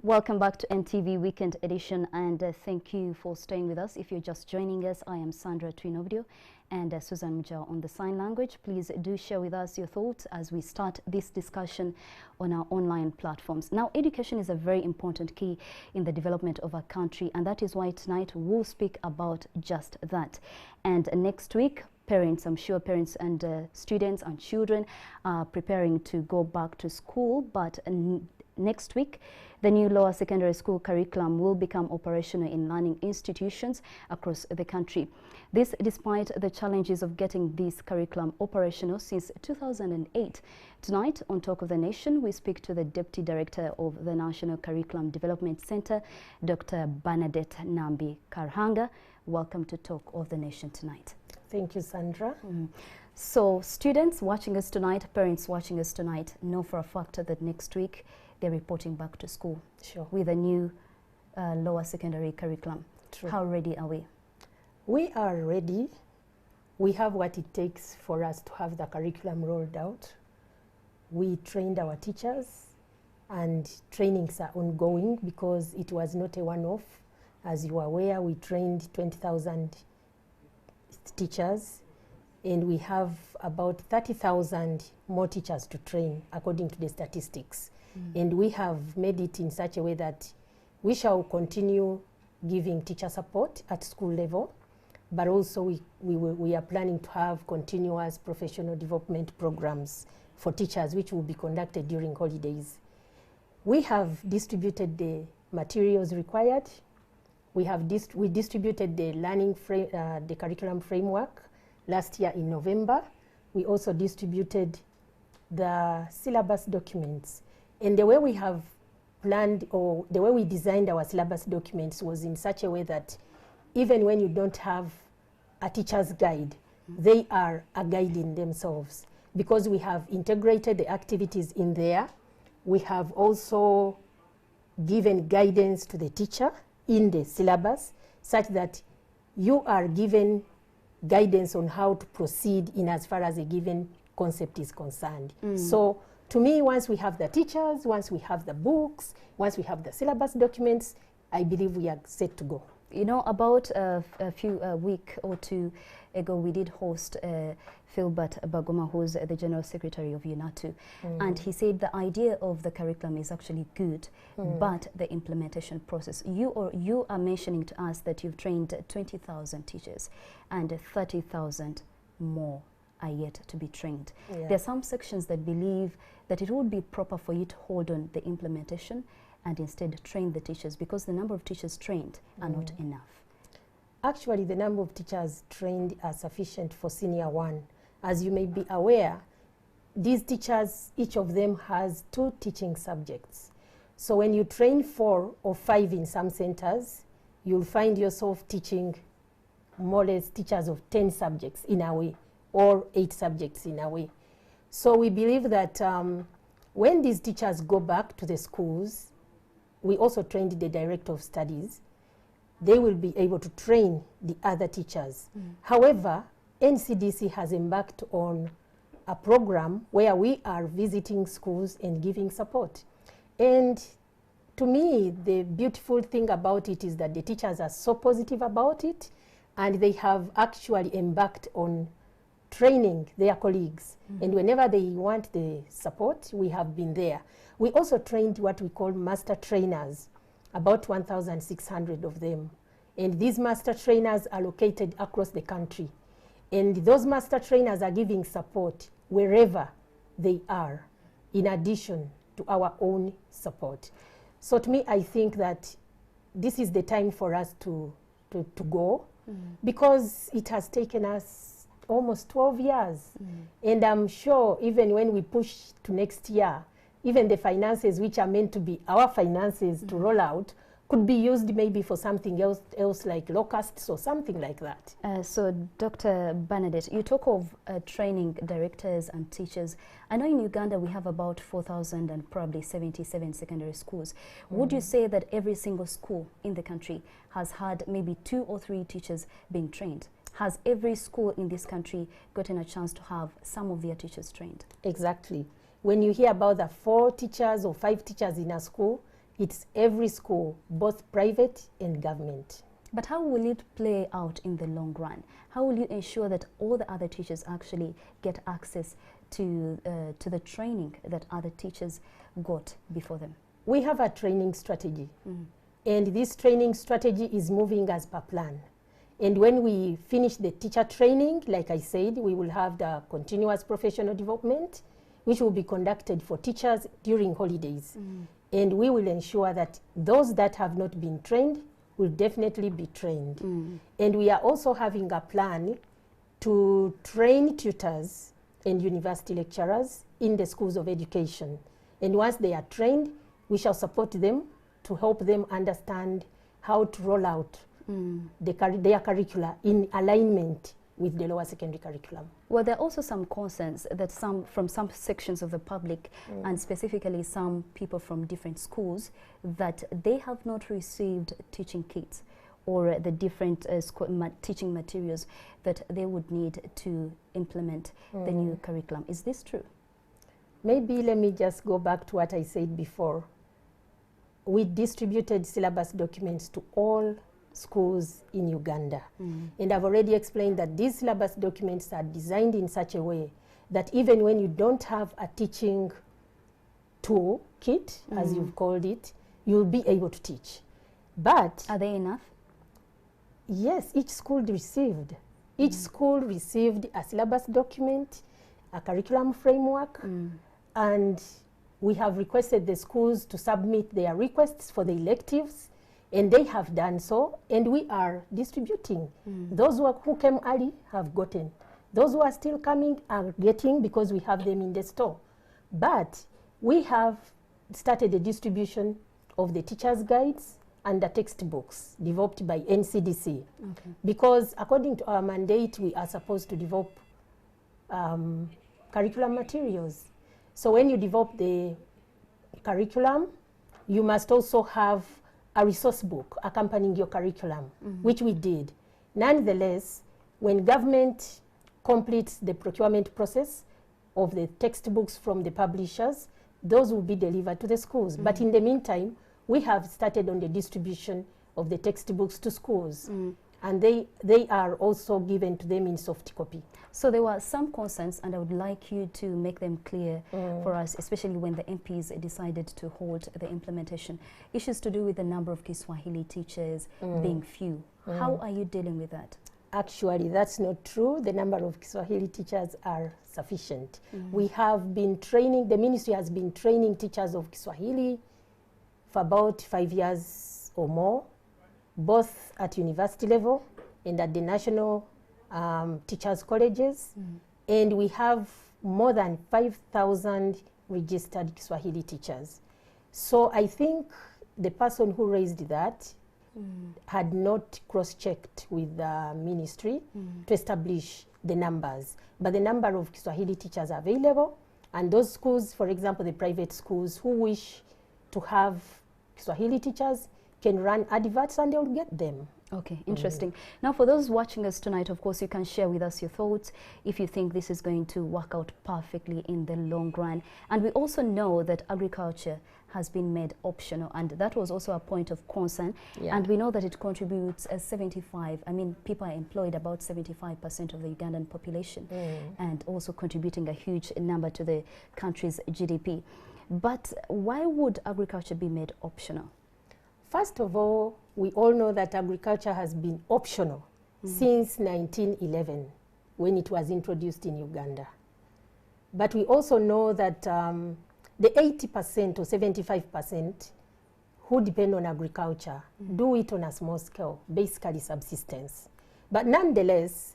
Welcome back to NTV Weekend Edition, and thank you for staying with us. If you're just joining us, I am Sandra Twinovidio and Susan Mujao on the sign language. Please do share with us your thoughts as we start this discussion on our online platforms. Now, education is a very important key in the development of our country, and that is why tonight we'll speak about just that. And next week, parents, I'm sure parents and students and children are preparing to go back to school, but next week, the new lower secondary school curriculum will become operational in learning institutions across the country. This despite the challenges of getting this curriculum operational since 2008. Tonight, on Talk of the Nation, we speak to the Deputy Director of the National Curriculum Development Center, Dr. Bernadette Nambi Karuhanga. Welcome to Talk of the Nation tonight. Thank you, Sandra. So students watching us tonight, parents watching us tonight, know for a fact that next week they're reporting back to school with a new lower secondary curriculum. True. How ready are we? We are ready. We have what it takes for us to have the curriculum rolled out. We trained our teachers, and trainings are ongoing because it was not a one-off. As you are aware, we trained 20,000 teachers, and we have about 30,000 more teachers to train according to the statistics. And we have made it in such a way that we shall continue giving teacher support at school level, but also we are planning to have continuous professional development programs for teachers, which will be conducted during holidays. We have distributed the materials required. We distributed the the curriculum framework last year in November. We also distributed the syllabus documents. And the way we have planned, or the way we designed our syllabus documents, was in such a way that even when you don't have a teacher's guide, they are a guide in themselves, because we have integrated the activities in there. We have also given guidance to the teacher in the syllabus, such that you are given guidance on how to proceed in as far as a given concept is concerned. So to me, once we have the teachers, once we have the books, once we have the syllabus documents, I believe we are set to go. You know, about a week or two ago, we did host Philbert Bagoma, who's the General Secretary of UNATU, and he said the idea of the curriculum is actually good, but the implementation process. You are mentioning to us that you've trained 20,000 teachers and 30,000 more are yet to be trained. Yeah. There are some sections that believe that it would be proper for you to hold on the implementation and instead train the teachers, because the number of teachers trained are not enough. Actually, the number of teachers trained are sufficient for Senior 1. As you may be aware, these teachers, each of them has 2 teaching subjects. So when you train 4 or 5 in some centers, you'll find yourself teaching more or less teachers of 10 subjects in a way, or 8 subjects in a way. So we believe that when these teachers go back to the schools, we also trained the director of studies, they will be able to train the other teachers. However, NCDC has embarked on a program where we are visiting schools and giving support. And to me, the beautiful thing about it is that the teachers are so positive about it, and they have actually embarked on training their colleagues. And whenever they want the support, we have been there. We also trained what we call master trainers, about 1,600 of them. And these master trainers are located across the country. And those master trainers are giving support wherever they are, in addition to our own support. So to me, I think that this is the time for us to go, because it has taken us almost 12 years. And I'm sure even when we push to next year, even the finances which are meant to be our finances to roll out could be used maybe for something else like locusts or something like that. So Dr. Bernadette, you talk of training directors and teachers. I know in Uganda we have about 4,000 and probably 77 secondary schools. Would you say that every single school in the country has had maybe 2 or 3 teachers being trained? Has every school in this country gotten a chance to have some of their teachers trained? Exactly. When you hear about the 4 teachers or 5 teachers in a school, It's every school, both private and government. But how will it play out in the long run? How will you ensure that all the other teachers actually get access to the training that other teachers got before them? We have a training strategy, and this training strategy is moving as per plan. And when we finish the teacher training, like I said, we will have the continuous professional development, which will be conducted for teachers during holidays. And we will ensure that those that have not been trained will definitely be trained. And we are also having a plan to train tutors and university lecturers in the schools of education. And once they are trained, we shall support them to help them understand how to roll out their curricula in alignment with the lower secondary curriculum. Well, there are also some concerns that from some sections of the public, and specifically some people from different schools, that they have not received teaching kits or the different teaching materials that they would need to implement the new curriculum. Is this true? Maybe let me just go back to what I said before. We distributed syllabus documents to all schools in Uganda. And I've already explained that these syllabus documents are designed in such a way that even when you don't have a teaching tool kit, as you've called it, you'll be able to teach. But are they enough? Yes, each school received. Each school received a syllabus document, a curriculum framework, and we have requested the schools to submit their requests for the electives, and they have done so, and we are distributing. Those who came early have gotten. Those who are still coming are getting, because we have them in the store. But we have started the distribution of the teacher's guides and the textbooks developed by NCDC. Because according to our mandate, we are supposed to develop curriculum materials. So when you develop the curriculum, you must also have a resource book accompanying your curriculum, which we did. Nonetheless, when government completes the procurement process of the textbooks from the publishers, those will be delivered to the schools. But in the meantime, we have started on the distribution of the textbooks to schools. And they are also given to them in soft copy. So there were some concerns, and I would like you to make them clear for us, especially when the MPs decided to hold the implementation. Issues to do with the number of Kiswahili teachers being few. How are you dealing with that? Actually, that's not true. The number of Kiswahili teachers are sufficient. We have been training, the ministry has been training teachers of Kiswahili for about 5 years or more, both at university level and at the national teachers' colleges. And we have more than 5,000 registered Kiswahili teachers. So I think the person who raised that had not cross-checked with the ministry to establish the numbers. But the number of Kiswahili teachers are available, and those schools, for example, the private schools who wish to have Kiswahili teachers can run adverts and they'll get them. Okay, interesting. Now, for those watching us tonight, of course, you can share with us your thoughts if you think this is going to work out perfectly in the long run. And we also know that agriculture has been made optional, and that was also a point of concern. And we know that it contributes 75, I mean, people are employed about 75% of the Ugandan population, and also contributing a huge number to the country's GDP. But why would agriculture be made optional? First of all, we all know that agriculture has been optional since 1911, when it was introduced in Uganda. But we also know that the 80% or 75% who depend on agriculture do it on a small scale, basically subsistence. But nonetheless,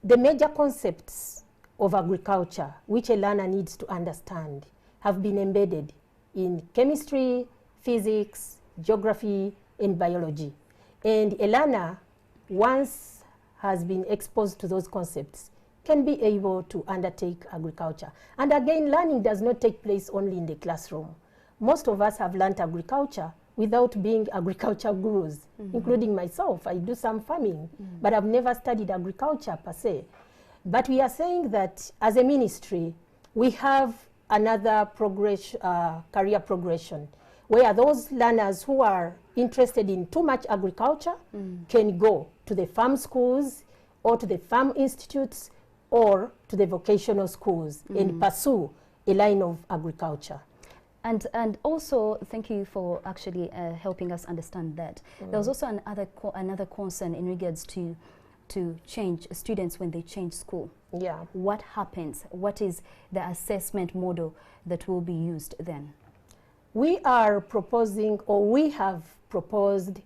the major concepts of agriculture, which a learner needs to understand, have been embedded in chemistry, physics, geography, and biology. And a learner, once has been exposed to those concepts, can be able to undertake agriculture. And again, learning does not take place only in the classroom. Most of us have learned agriculture without being agriculture gurus, including myself. I do some farming, but I've never studied agriculture per se. But we are saying that as a ministry, we have another career progression, where those learners who are interested in too much agriculture can go to the farm schools or to the farm institutes or to the vocational schools and pursue a line of agriculture. And also, thank you for actually helping us understand that. There was also another concern in regards to change students when they change school. Yeah. What happens? What is the assessment model that will be used then? We are proposing, or we have proposed,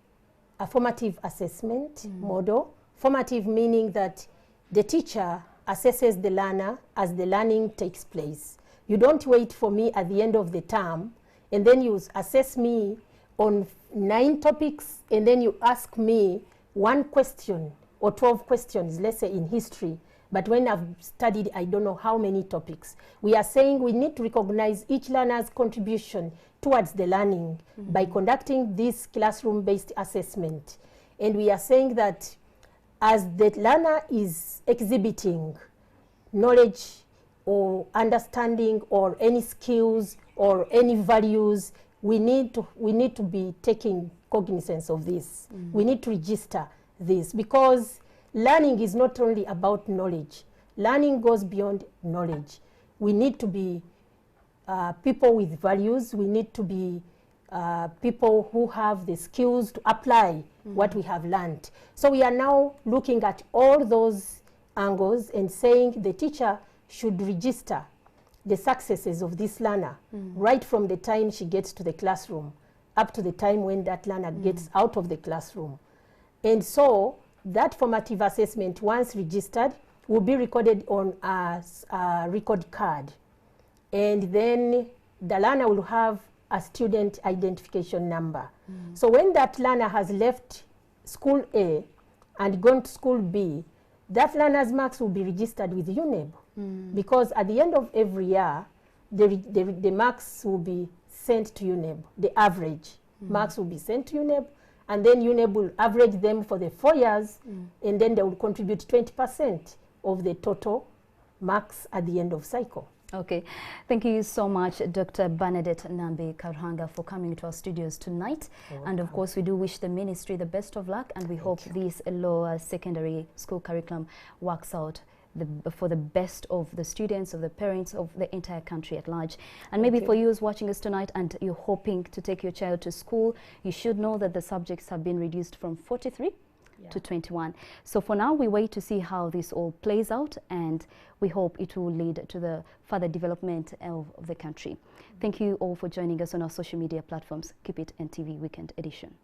a formative assessment model. Formative meaning that the teacher assesses the learner as the learning takes place. You don't wait for me at the end of the term and then you assess me on 9 topics and then you ask me 1 question or 12 questions, let's say in history, but when I've studied I don't know how many topics. We are saying we need to recognize each learner's contribution towards the learning by conducting this classroom-based assessment. And we are saying that as the learner is exhibiting knowledge or understanding or any skills or any values, we need to be taking cognizance of this. We need to register this, because learning is not only about knowledge. Learning goes beyond knowledge. We need to be people with values. We need to be people who have the skills to apply what we have learned. So we are now looking at all those angles and saying the teacher should register the successes of this learner right from the time she gets to the classroom up to the time when that learner gets out of the classroom. And so that formative assessment, once registered, will be recorded on a record card. And then the learner will have a student identification number. So when that learner has left school A and gone to school B, that learner's marks will be registered with UNEB. Because at the end of every year, the marks will be sent to UNEB. The average marks will be sent to UNEB, and then UNEB will average them for the 4 years, and then they will contribute 20% of the total marks at the end of cycle. Okay, thank you so much, Dr. Bernadette Nambi Karuhanga, for coming to our studios tonight. And of course, we do wish the ministry the best of luck, and we hope this lower secondary school curriculum works out for the best of the students, of the parents, of the entire country at large. And maybe for you who's watching us tonight and you're hoping to take your child to school, you should know that the subjects have been reduced from 43 to 21. So for now, we wait to see how this all plays out, and we hope it will lead to the further development of the country. Thank you all for joining us on our social media platforms. Keep it NTV Weekend Edition.